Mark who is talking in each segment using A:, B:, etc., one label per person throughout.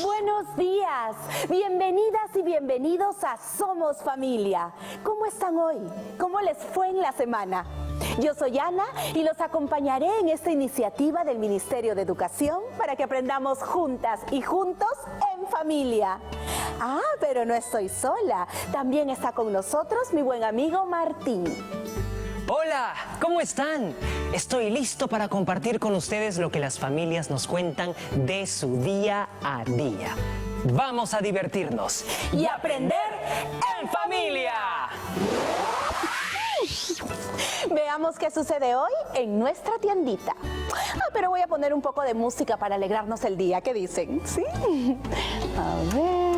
A: Buenos días, bienvenidas y bienvenidos a Somos Familia. ¿Cómo están hoy? ¿Cómo les fue en la semana? Yo soy Ana y los acompañaré en esta iniciativa del Ministerio de Educación para que aprendamos juntas y juntos en familia. Ah, pero no estoy sola, también está con nosotros mi buen amigo Martín.
B: Hola, ¿cómo están? Estoy listo para compartir con ustedes lo que las familias nos cuentan de su día a día. Vamos a divertirnos
A: y aprender
B: en familia.
A: Veamos qué sucede hoy en nuestra tiendita. Pero voy a poner un poco de música para alegrarnos el día. ¿Qué dicen? ¿Sí? A ver.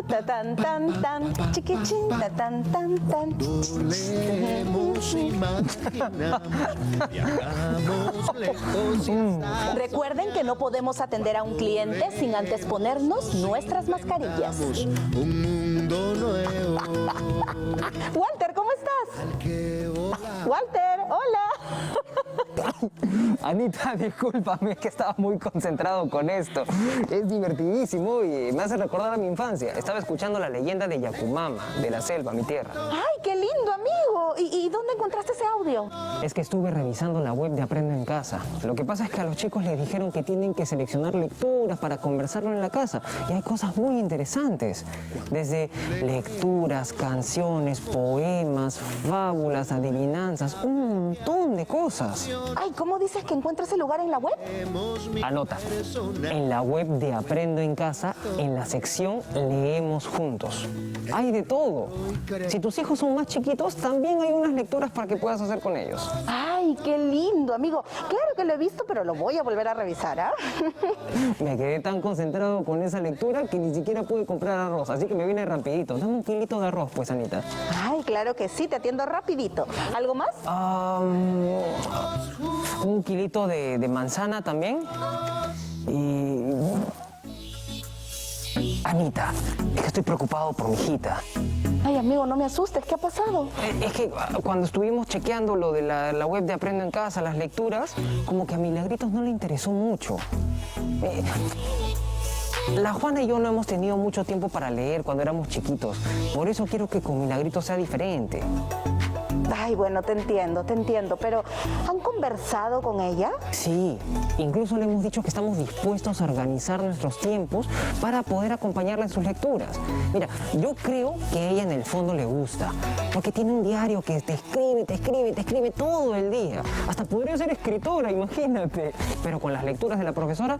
A: Ta tan tan tan, chiquichín, ta tan tan tan.
C: Volemos, imaginamos, viajamos lejos y hasta
A: Recuerden que no podemos atender a un cliente sin antes ponernos nuestras mascarillas.
C: un mundo nuevo.
A: Walter, ¿cómo estás?
C: Que volar.
A: Walter, hola.
B: Anita, discúlpame, es que estaba muy concentrado con esto. Es divertidísimo y me hace recordar a mi infancia. Estaba escuchando la leyenda de Yacumama, de la selva, mi tierra.
A: Ay, qué lindo, amigo. ¿Y dónde encontraste ese audio?
B: Es que estuve revisando la web de Aprendo en Casa. Lo que pasa es que a los chicos les dijeron que tienen que seleccionar lecturas para conversarlo en la casa. Y hay cosas muy interesantes. Desde lecturas, canciones, poemas, fábulas, adivinanzas, un montón de cosas.
A: Ay, ¿cómo dices que encuentras ese lugar en la web?
B: Anota, en la web de Aprendo en Casa, en la sección Leemos Juntos. Hay de todo. Si tus hijos son más chiquitos, también hay unas lecturas para que puedas hacer con ellos.
A: Ay, qué lindo, amigo. Claro que lo he visto, pero lo voy a volver a revisar, ¿ah?
B: Me quedé tan concentrado con esa lectura que ni siquiera pude comprar arroz, así que me vine rapidito. Dame un kilito de arroz, pues, Anita.
A: Ay, claro que sí, te atiendo rapidito. ¿Algo más?
B: Un kilito de manzana también. Y... Anita, es que estoy preocupado por mi hijita.
A: Ay, amigo, no me asustes. ¿Qué ha pasado?
B: Es que cuando estuvimos chequeando lo de la web de Aprendo en Casa, las lecturas, como que a Milagritos no le interesó mucho. La Juana y yo no hemos tenido mucho tiempo para leer cuando éramos chiquitos. Por eso quiero que con Milagritos sea diferente.
A: Ay, bueno, te entiendo, pero ¿han conversado con ella?
B: Sí, incluso le hemos dicho que estamos dispuestos a organizar nuestros tiempos para poder acompañarla en sus lecturas. Mira, yo creo que a ella en el fondo le gusta, porque tiene un diario que te escribe todo el día. Hasta podría ser escritora, imagínate. Pero con las lecturas de la profesora,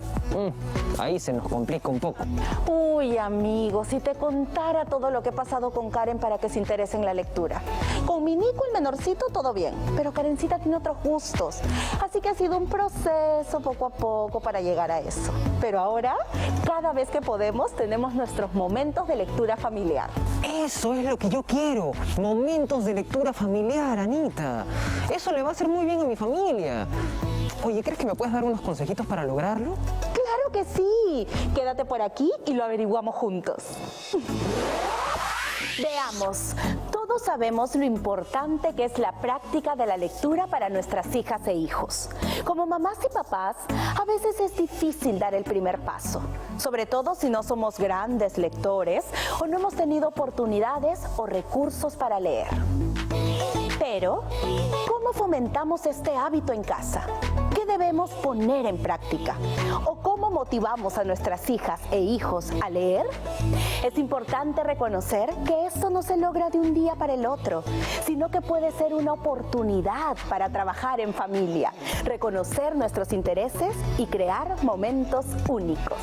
B: ahí se nos complica un poco.
A: Uy, amigo, si te contara todo lo que he pasado con Karen para que se interese en la lectura. Con mi Nico, el menorcito, todo bien, pero Karencita tiene otros gustos. Así que ha sido un proceso poco a poco para llegar a eso. Pero ahora, cada vez que podemos, tenemos nuestros momentos de lectura familiar.
B: Eso es lo que yo quiero, momentos de lectura familiar, Anita. Eso le va a hacer muy bien a mi familia. Oye, ¿crees que me puedes dar unos consejitos para lograrlo?
A: ¡Claro que sí! Quédate por aquí y lo averiguamos juntos. Veamos, todos sabemos lo importante que es la práctica de la lectura para nuestras hijas e hijos. Como mamás y papás, a veces es difícil dar el primer paso, sobre todo si no somos grandes lectores o no hemos tenido oportunidades o recursos para leer. Pero, ¿cómo fomentamos este hábito en casa? ¿Qué debemos poner en práctica? ¿O cómo motivamos a nuestras hijas e hijos a leer? Es importante reconocer que esto no se logra de un día para el otro, sino que puede ser una oportunidad para trabajar en familia, reconocer nuestros intereses y crear momentos únicos.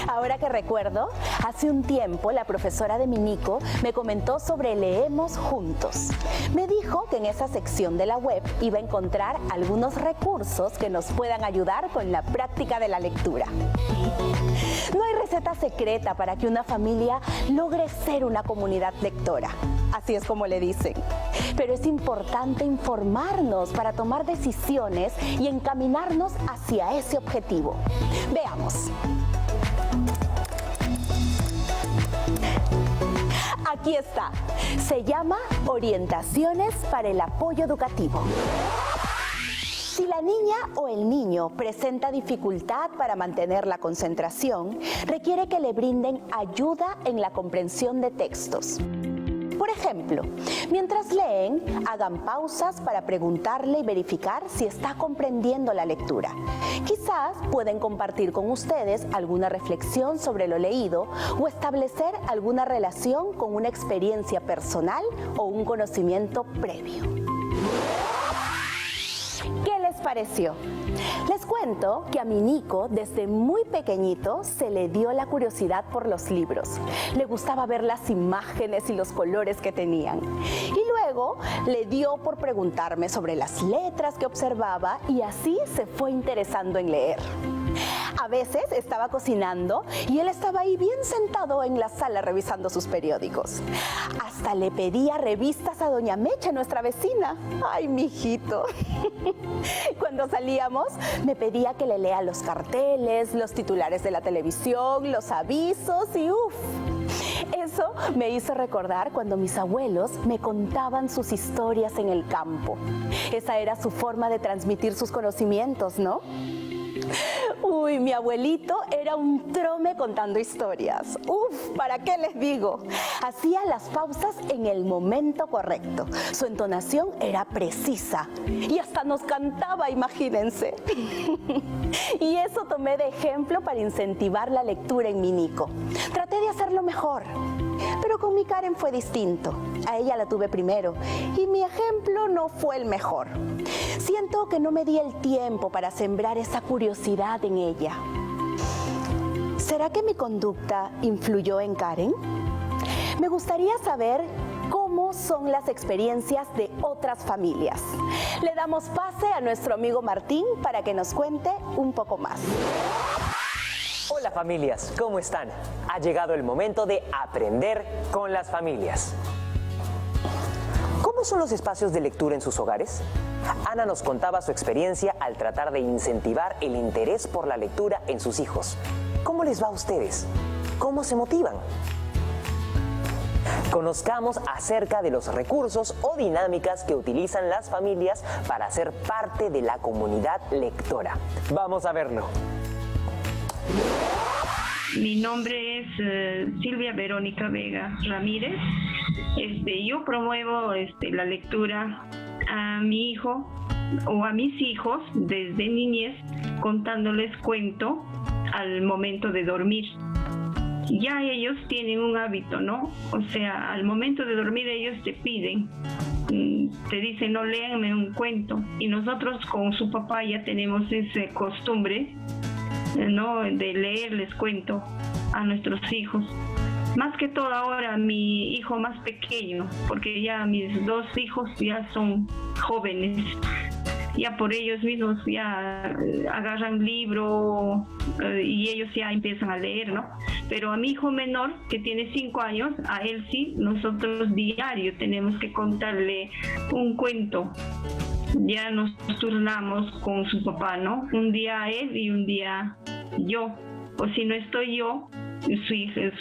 A: Ahora que recuerdo, hace un tiempo la profesora de mi Nico me comentó sobre Leemos Juntos. Me dijo que en esa sección de la web iba a encontrar algunos recursos que nos puedan ayudar con la práctica de la lectura. No hay receta secreta para que una familia logre ser una comunidad lectora. Así es como le dicen. Pero es importante informarnos para tomar decisiones y encaminarnos hacia ese objetivo. Veamos. Aquí está. Se llama Orientaciones para el Apoyo Educativo. Si Si la niña o el niño presenta dificultad para mantener la concentración, requiere que le brinden ayuda en la comprensión de textos. Por ejemplo, mientras leen, hagan pausas para preguntarle y verificar si está comprendiendo la lectura. Quizás pueden compartir con ustedes alguna reflexión sobre lo leído o establecer alguna relación con una experiencia personal o un conocimiento previo. ¿Qué les pareció? Les cuento que a mi Nico, desde muy pequeñito, se le dio la curiosidad por los libros. Le gustaba ver las imágenes y los colores que tenían. Y luego le dio por preguntarme sobre las letras que observaba y así se fue interesando en leer. A veces estaba cocinando y él estaba ahí bien sentado en la sala revisando sus periódicos. Hasta le pedía revistas a doña Mecha, nuestra vecina. ¡Ay, mijito! Cuando salíamos, me pedía que le lea los carteles, los titulares de la televisión, los avisos y ¡uf! Eso me hizo recordar cuando mis abuelos me contaban sus historias en el campo. Esa era su forma de transmitir sus conocimientos, ¿no? Uy, mi abuelito era un trome contando historias. Uf, ¿para qué les digo? Hacía las pausas en el momento correcto. Su entonación era precisa y hasta nos cantaba, imagínense. Y eso tomé de ejemplo para incentivar la lectura en mi Nico. Traté de hacerlo mejor. Pero con mi Karen fue distinto. A ella la tuve primero y mi ejemplo no fue el mejor. Siento que no me di el tiempo para sembrar esa curiosidad en ella. ¿Será que mi conducta influyó en Karen? Me gustaría saber cómo son las experiencias de otras familias. Le damos pase a nuestro amigo Martín para que nos cuente un poco más.
D: Hola familias, ¿cómo están? Ha llegado el momento de aprender con las familias. ¿Cómo son los espacios de lectura en sus hogares? Ana nos contaba su experiencia al tratar de incentivar el interés por la lectura en sus hijos. ¿Cómo les va a ustedes? ¿Cómo se motivan? Conozcamos acerca de los recursos o dinámicas que utilizan las familias para ser parte de la comunidad lectora. Vamos a verlo.
E: Mi nombre es Silvia Verónica Vega Ramírez. Yo promuevo la lectura a mi hijo o a mis hijos desde niñez, contándoles cuento al momento de dormir. Ya ellos tienen un hábito, ¿no? O sea, al momento de dormir ellos te piden, te dicen, no, léanme un cuento. Y nosotros con su papá ya tenemos esa costumbre, ¿no?, de leerles cuento a nuestros hijos. Más que todo ahora mi hijo más pequeño, porque ya mis dos hijos ya son jóvenes, ya por ellos mismos ya agarran libro y ellos ya empiezan a leer, ¿no? Pero a mi hijo menor, que tiene 5 años, a él sí, nosotros diario tenemos que contarle un cuento. Ya nos turnamos con su papá, ¿no? Un día él y un día yo. O si no estoy yo,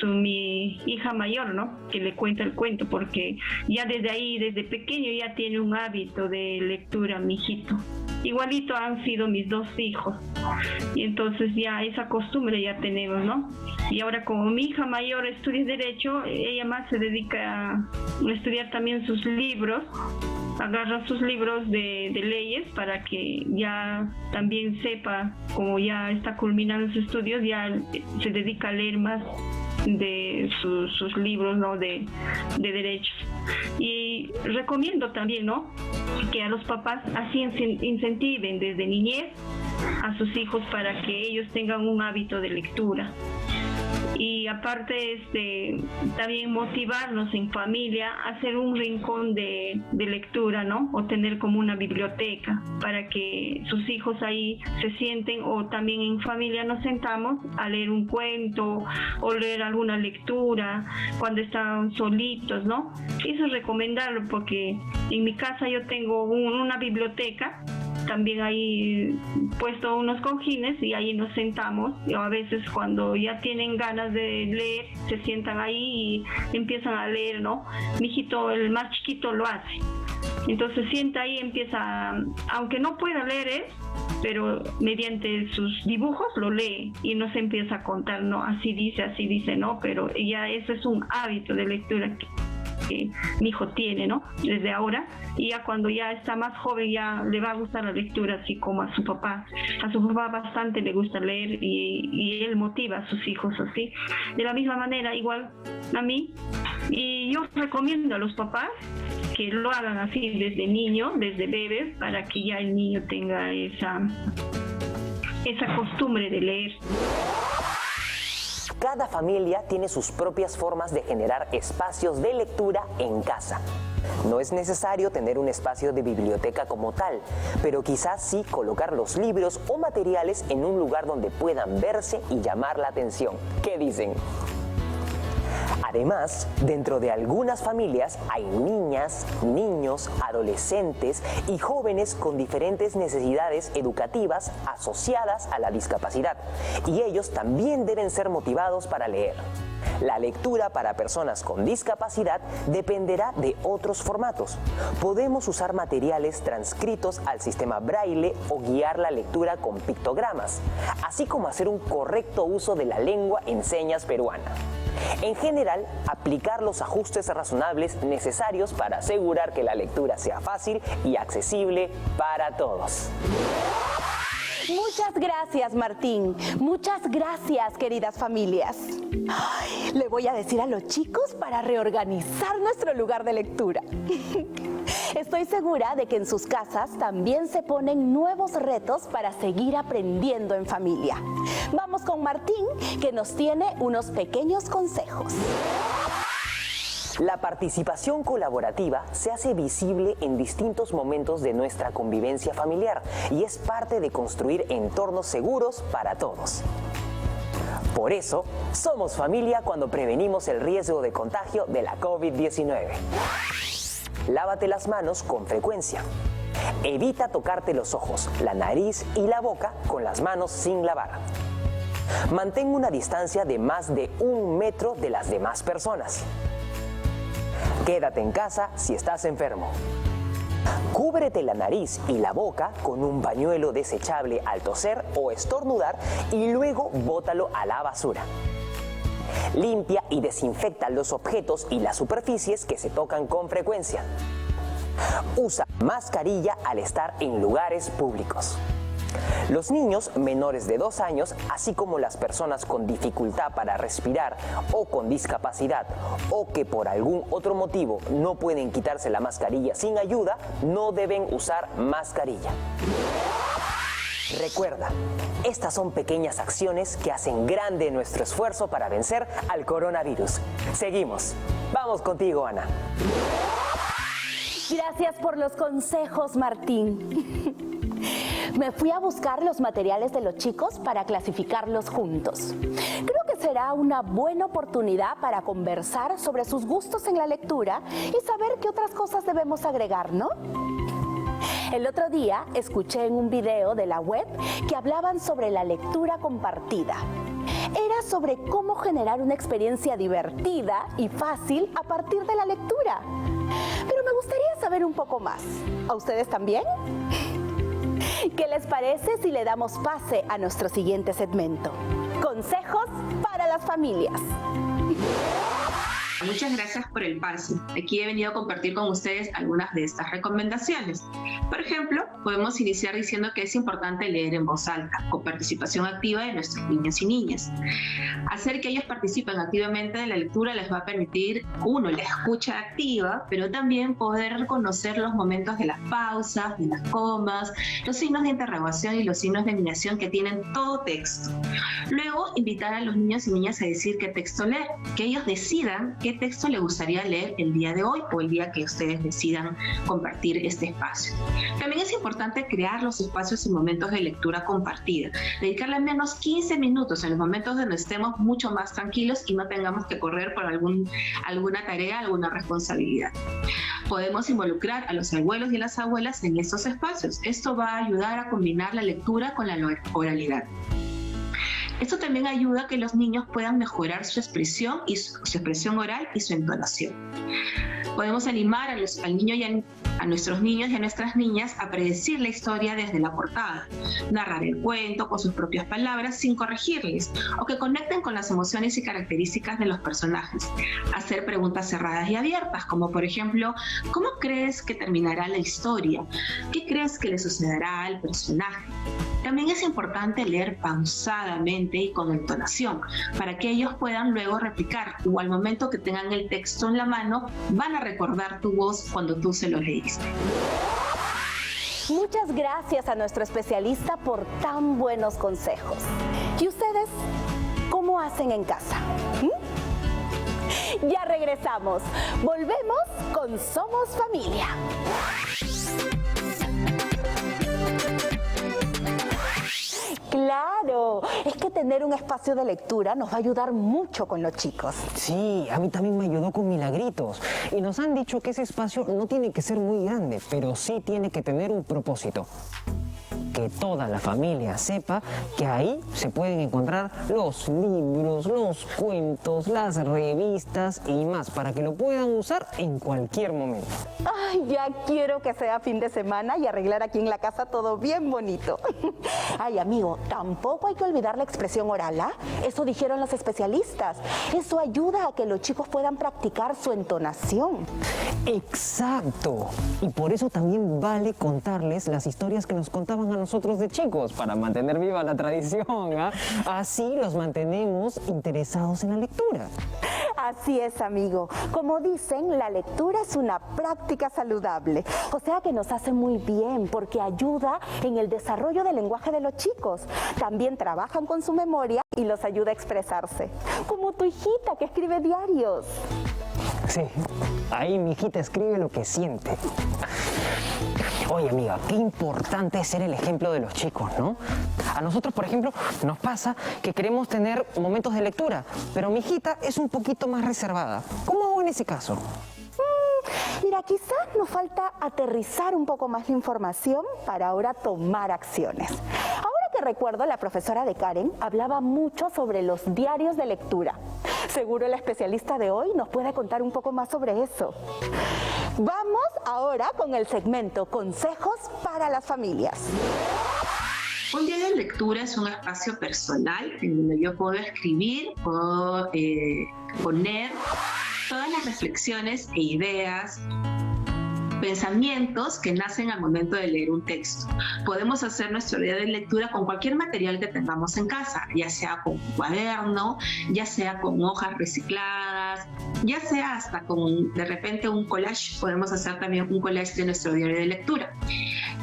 E: mi hija mayor, ¿no?, que le cuenta el cuento, porque ya desde ahí, desde pequeño, ya tiene un hábito de lectura, mi hijito. Igualito han sido mis dos hijos. Y entonces ya esa costumbre ya tenemos, ¿no? Y ahora como mi hija mayor estudia Derecho, ella más se dedica a estudiar también sus libros. Agarra sus libros de leyes para que ya también sepa, como ya está culminando sus estudios, ya se dedica a leer más de sus libros, ¿no?, de derechos. Y recomiendo también, ¿no?, que a los papás así incentiven desde niñez a sus hijos para que ellos tengan un hábito de lectura. Y aparte también motivarnos en familia a hacer un rincón de lectura, ¿no? O tener como una biblioteca para que sus hijos ahí se sienten, o también en familia nos sentamos a leer un cuento o leer alguna lectura cuando están solitos, ¿no? Eso es recomendarlo, porque en mi casa yo tengo una biblioteca también hay puesto unos cojines y ahí nos sentamos. Y a veces cuando ya tienen ganas de leer, se sientan ahí y empiezan a leer, ¿no? Mi hijito, el más chiquito, lo hace. Entonces sienta ahí, empieza, aunque no pueda leer él, pero mediante sus dibujos lo lee y nos empieza a contar, no, así dice, no, pero ya eso es un hábito de lectura que mi hijo tiene, ¿no? Desde ahora, y ya cuando ya está más joven ya le va a gustar la lectura, así como a su papá. A su papá bastante le gusta leer y él motiva a sus hijos así. De la misma manera, igual a mí, y yo recomiendo a los papás que lo hagan así desde niño, desde bebés, para que ya el niño tenga esa costumbre de leer.
D: Cada familia tiene sus propias formas de generar espacios de lectura en casa. No es necesario tener un espacio de biblioteca como tal, pero quizás sí colocar los libros o materiales en un lugar donde puedan verse y llamar la atención. ¿Qué dicen? Además, dentro de algunas familias hay niñas, niños, adolescentes y jóvenes con diferentes necesidades educativas asociadas a la discapacidad, y ellos también deben ser motivados para leer. La lectura para personas con discapacidad dependerá de otros formatos. Podemos usar materiales transcritos al sistema braille o guiar la lectura con pictogramas, así como hacer un correcto uso de la lengua en señas peruana. En general, aplicar los ajustes razonables necesarios para asegurar que la lectura sea fácil y accesible para todos.
A: Muchas gracias, Martín. Muchas gracias, queridas familias. Ay, le voy a decir a los chicos para reorganizar nuestro lugar de lectura. Estoy segura de que en sus casas también se ponen nuevos retos para seguir aprendiendo en familia. Vamos con Martín, que nos tiene unos pequeños consejos.
D: La participación colaborativa se hace visible en distintos momentos de nuestra convivencia familiar y es parte de construir entornos seguros para todos. Por eso, somos familia cuando prevenimos el riesgo de contagio de la COVID-19. Lávate las manos con frecuencia. Evita tocarte los ojos, la nariz y la boca con las manos sin lavar. Mantén una distancia de más de 1 metro de las demás personas. Quédate en casa si estás enfermo. Cúbrete la nariz y la boca con un pañuelo desechable al toser o estornudar y luego bótalo a la basura. Limpia y desinfecta los objetos y las superficies que se tocan con frecuencia. Usa mascarilla al estar en lugares públicos. Los niños menores de 2 años, así como las personas con dificultad para respirar o con discapacidad o que por algún otro motivo no pueden quitarse la mascarilla sin ayuda, no deben usar mascarilla. Recuerda, estas son pequeñas acciones que hacen grande nuestro esfuerzo para vencer al coronavirus. Seguimos. Vamos contigo, Ana.
A: Gracias por los consejos, Martín. Me fui a buscar los materiales de los chicos para clasificarlos juntos. Creo que será una buena oportunidad para conversar sobre sus gustos en la lectura y saber qué otras cosas debemos agregar, ¿no? El otro día escuché en un video de la web que hablaban sobre la lectura compartida. Era sobre cómo generar una experiencia divertida y fácil a partir de la lectura. Pero me gustaría saber un poco más. ¿A ustedes también? ¿Qué les parece si le damos pase a nuestro siguiente segmento? Consejos para las familias.
F: Muchas gracias por el pase. Aquí he venido a compartir con ustedes algunas de estas recomendaciones. Por ejemplo, podemos iniciar diciendo que es importante leer en voz alta, con participación activa de nuestros niños y niñas. Hacer que ellos participen activamente de la lectura les va a permitir, uno, la escucha activa, pero también poder reconocer los momentos de las pausas, de las comas, los signos de interrogación y los signos de admiración que tienen todo texto. Luego, invitar a los niños y niñas a decir qué texto leer, que ellos decidan qué texto les gustaría leer el día de hoy o el día que ustedes decidan compartir este espacio. También es importante crear los espacios y momentos de lectura compartida, dedicarle al menos 15 minutos en los momentos donde estemos mucho más tranquilos y no tengamos que correr por alguna tarea, alguna responsabilidad. Podemos involucrar a los abuelos y a las abuelas en estos espacios. Esto va a ayudar a combinar la lectura con la oralidad. Esto también ayuda a que los niños puedan mejorar su expresión oral y su entonación. Podemos animar al niño y a nuestros niños y a nuestras niñas a predecir la historia desde la portada, narrar el cuento con sus propias palabras sin corregirles, o que conecten con las emociones y características de los personajes. Hacer preguntas cerradas y abiertas, como por ejemplo, ¿cómo crees que terminará la historia? ¿Qué crees que le sucederá al personaje? También es importante leer pausadamente y con entonación, para que ellos puedan luego replicar, o al momento que tengan el texto en la mano, van a recordar tu voz cuando tú se lo leíste.
A: Muchas gracias a nuestro especialista por tan buenos consejos. ¿Y ustedes cómo hacen en casa? Ya regresamos. Volvemos con Somos Familia. Claro, es que tener un espacio de lectura nos va a ayudar mucho con los chicos.
B: Sí, a mí también me ayudó con Milagritos. Y nos han dicho que ese espacio no tiene que ser muy grande, pero sí tiene que tener un propósito. Que toda la familia sepa que ahí se pueden encontrar los libros, los cuentos, las revistas y más, para que lo puedan usar en cualquier momento.
A: Ay, ya quiero que sea fin de semana y arreglar aquí en la casa todo bien bonito. Ay, amigo, tampoco hay que olvidar la expresión oral, ¿ah? Eso dijeron los especialistas. Eso ayuda a que los chicos puedan practicar su entonación.
B: Exacto. Y por eso también vale contarles las historias que nos contaban a nosotros de chicos, para mantener viva la tradición, ¿ah? Así los mantenemos interesados en la lectura.
A: Así es, amigo. Como dicen, la lectura es una práctica saludable. O sea que nos hace muy bien porque ayuda en el desarrollo del lenguaje de los chicos. También trabajan con su memoria y los ayuda a expresarse. Como tu hijita que escribe diarios.
B: Sí, ahí mi hijita escribe lo que siente. Oye, amiga, qué importante es ser el ejemplo de los chicos, ¿no? A nosotros, por ejemplo, nos pasa que queremos tener momentos de lectura, pero mi hijita es un poquito más reservada. ¿Cómo hago en ese caso?
A: Mira, quizás nos falta aterrizar un poco más la información para ahora tomar acciones. Ahora que recuerdo, la profesora de Karen hablaba mucho sobre los diarios de lectura. Seguro el especialista de hoy nos puede contar un poco más sobre eso. Vamos ahora con el segmento Consejos para las Familias.
F: Un diario de lectura es un espacio personal en donde yo puedo escribir, puedo poner todas las reflexiones e ideas, pensamientos que nacen al momento de leer un texto. Podemos hacer nuestro diario de lectura con cualquier material que tengamos en casa, ya sea con un cuaderno, ya sea con hojas recicladas, ya sea hasta con de repente un collage. Podemos hacer también un collage de nuestro diario de lectura.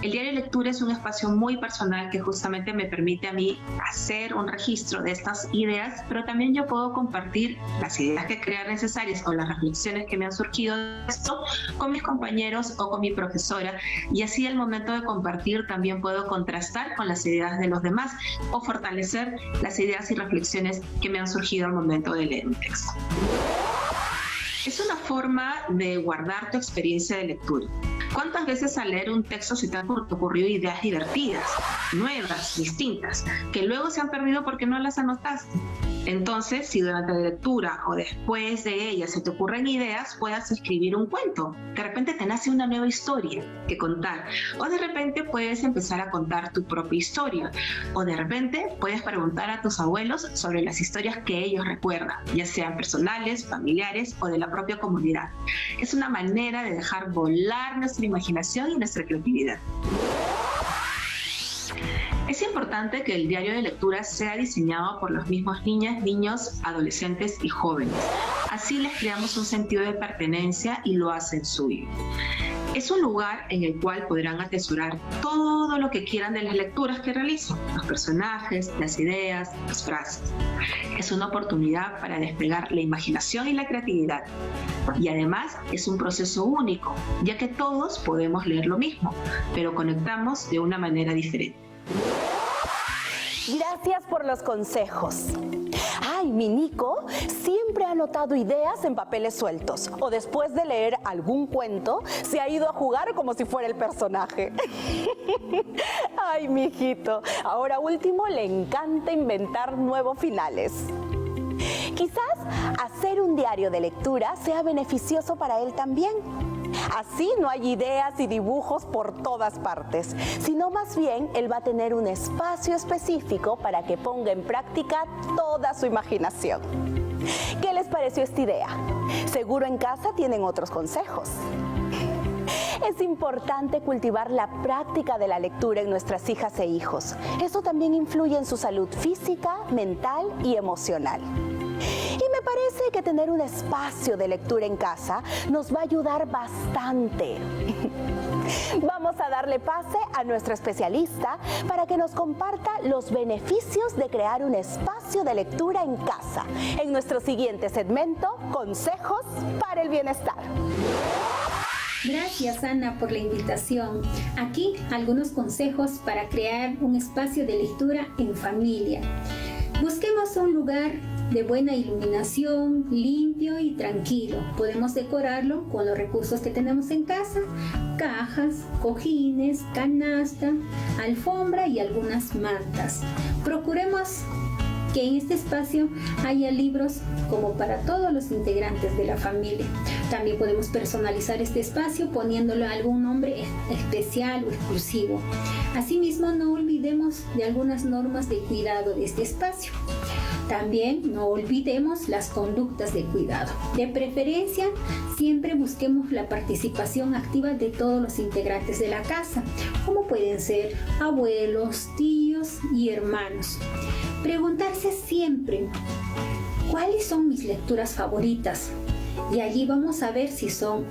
F: El diario de lectura es un espacio muy personal que justamente me permite a mí hacer un registro de estas ideas, pero también yo puedo compartir las ideas que crea necesarias o las reflexiones que me han surgido de esto con mis compañeros o con mi profesora, y así al momento de compartir también puedo contrastar con las ideas de los demás o fortalecer las ideas y reflexiones que me han surgido al momento de leer un texto. Es una forma de guardar tu experiencia de lectura. ¿Cuántas veces al leer un texto se te han ocurrido ideas divertidas, nuevas, distintas, que luego se han perdido porque no las anotaste? Entonces, si durante la lectura o después de ella se te ocurren ideas, puedas escribir un cuento. De repente te nace una nueva historia que contar. O de repente puedes empezar a contar tu propia historia. O de repente puedes preguntar a tus abuelos sobre las historias que ellos recuerdan, ya sean personales, familiares o de la propia comunidad. Es una manera de dejar volar nuestra imaginación y nuestra creatividad. Es importante que el diario de lectura sea diseñado por los mismos niñas, niños, adolescentes y jóvenes. Así les creamos un sentido de pertenencia y lo hacen suyo. Es un lugar en el cual podrán atesorar todo lo que quieran de las lecturas que realizan, los personajes, las ideas, las frases. Es una oportunidad para desplegar la imaginación y la creatividad. Y además es un proceso único, ya que todos podemos leer lo mismo, pero conectamos de una manera diferente.
A: Gracias por los consejos. Ay, mi Nico siempre ha anotado ideas en papeles sueltos o después de leer algún cuento se ha ido a jugar como si fuera el personaje. Ay, mi hijito, ahora último le encanta inventar nuevos finales. Quizás hacer un diario de lectura sea beneficioso para él también. Así no hay ideas y dibujos por todas partes, sino más bien él va a tener un espacio específico para que ponga en práctica toda su imaginación. ¿Qué les pareció esta idea? Seguro en casa tienen otros consejos. Es importante cultivar la práctica de la lectura en nuestras hijas e hijos. Eso también influye en su salud física, mental y emocional. Y me parece que tener un espacio de lectura en casa nos va a ayudar bastante. Vamos a darle pase a nuestro especialista para que nos comparta los beneficios de crear un espacio de lectura en casa en nuestro siguiente segmento, Consejos para el Bienestar.
G: Gracias, Ana, por la invitación. Aquí algunos consejos para crear un espacio de lectura en familia. Busquemos un lugar de buena iluminación, limpio y tranquilo. Podemos decorarlo con los recursos que tenemos en casa: cajas, cojines, canasta, alfombra y algunas mantas. Procuremos que en este espacio haya libros como para todos los integrantes de la familia. También podemos personalizar este espacio poniéndole algún nombre especial o exclusivo. Asimismo, no olvidemos de algunas normas de cuidado de este espacio. También no olvidemos las conductas de cuidado. De preferencia, siempre busquemos la participación activa de todos los integrantes de la casa, como pueden ser abuelos, tíos y hermanos. Preguntarse siempre, ¿cuáles son mis lecturas favoritas? Y allí vamos a ver si son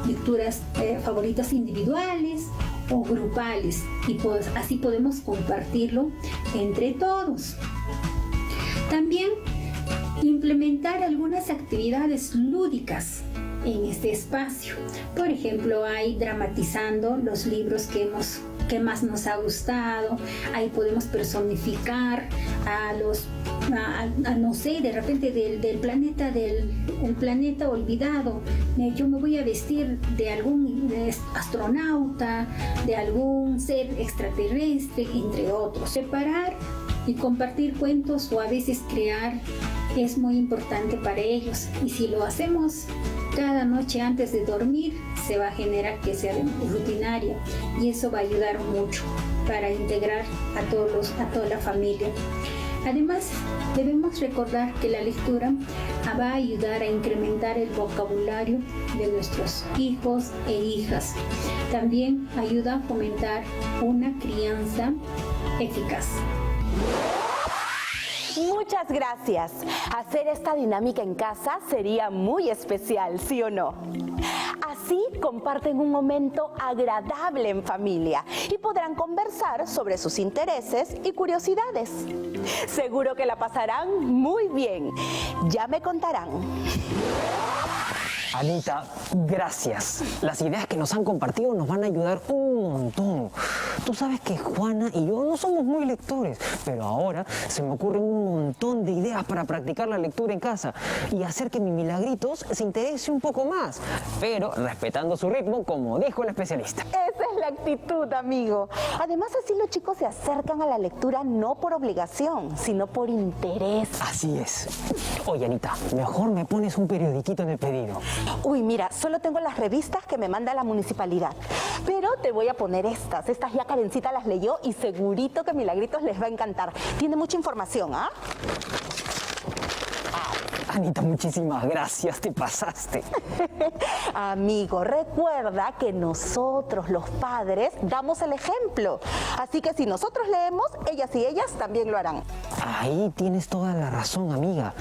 G: lecturas favoritas individuales o grupales, y pues así podemos compartirlo entre todos. También implementar algunas actividades lúdicas en este espacio. Por ejemplo, hay dramatizando los libros que más nos ha gustado. Ahí podemos personificar no sé, de repente del planeta olvidado. Yo me voy a vestir de algún astronauta, de algún ser extraterrestre, entre otros. Preparar y compartir cuentos o a veces crear es muy importante para ellos, y si lo hacemos cada noche antes de dormir, se va a generar que sea rutinario, y eso va a ayudar mucho para integrar a toda la familia. Además, debemos recordar que la lectura va a ayudar a incrementar el vocabulario de nuestros hijos e hijas. También ayuda a fomentar una crianza eficaz.
A: Muchas gracias. Hacer esta dinámica en casa sería muy especial, ¿sí o no? Así comparten un momento agradable en familia y podrán conversar sobre sus intereses y curiosidades. Seguro que la pasarán muy bien. Ya me contarán.
B: Anita, gracias. Las ideas que nos han compartido nos van a ayudar un montón. Tú sabes que Juana y yo no somos muy lectores, pero ahora se me ocurren un montón de ideas para practicar la lectura en casa y hacer que mi Milagritos se interese un poco más, pero respetando su ritmo, como dijo el especialista.
A: Esa es la actitud, amigo. Además, así los chicos se acercan a la lectura no por obligación, sino por interés.
B: Así es. Oye, Anita, mejor me pones un periodiquito en el pedido.
A: Uy, mira, solo tengo las revistas que me manda la municipalidad, pero te voy a poner estas ya Karencita las leyó y segurito que Milagritos les va a encantar. Tiene mucha información, ¿ah?
B: Anita, muchísimas gracias, te pasaste.
A: Amigo, recuerda que nosotros los padres damos el ejemplo, así que si nosotros leemos, ellas y ellas también lo harán.
B: Ahí tienes toda la razón, amiga.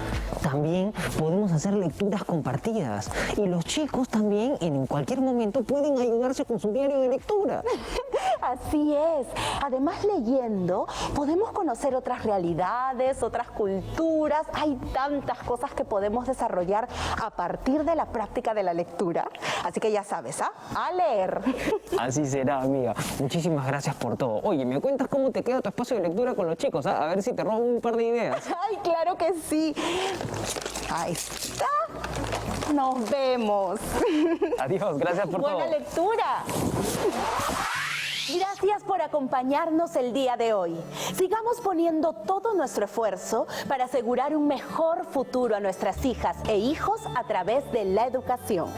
B: También podemos hacer lecturas compartidas y los chicos también en cualquier momento pueden ayudarse con su diario de lectura.
A: Así es. Además, leyendo podemos conocer otras realidades, otras culturas. Hay tantas cosas que podemos desarrollar a partir de la práctica de la lectura. Así que ya sabes, ¿ah? A leer.
B: Así será, amiga. Muchísimas gracias por todo. Oye, ¿me cuentas cómo te queda tu espacio de lectura con los chicos? ¿Ah? A ver si te robo un par de ideas.
A: Ay, claro que sí. Ahí está. Nos vemos.
B: Adiós, gracias por todo.
A: Buena lectura. Gracias por acompañarnos el día de hoy. Sigamos poniendo todo nuestro esfuerzo para asegurar un mejor futuro a nuestras hijas e hijos a través de la educación.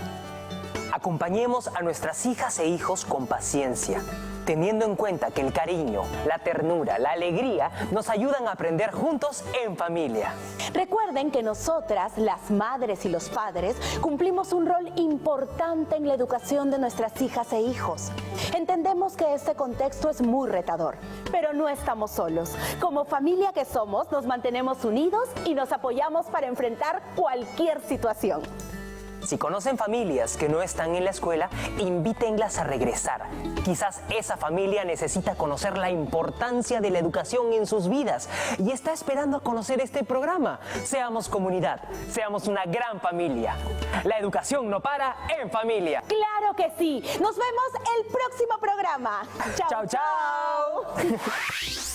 D: Acompañemos a nuestras hijas e hijos con paciencia, teniendo en cuenta que el cariño, la ternura, la alegría nos ayudan a aprender juntos en familia.
A: Recuerden que nosotras, las madres y los padres, cumplimos un rol importante en la educación de nuestras hijas e hijos. Entendemos que este contexto es muy retador, pero no estamos solos. Como familia que somos, nos mantenemos unidos y nos apoyamos para enfrentar cualquier situación.
D: Si conocen familias que no están en la escuela, invítenlas a regresar. Quizás esa familia necesita conocer la importancia de la educación en sus vidas y está esperando a conocer este programa. Seamos comunidad, seamos una gran familia. La educación no para en familia.
A: ¡Claro que sí! ¡Nos vemos el próximo programa! ¡Chao,
D: ¡Chao, chao!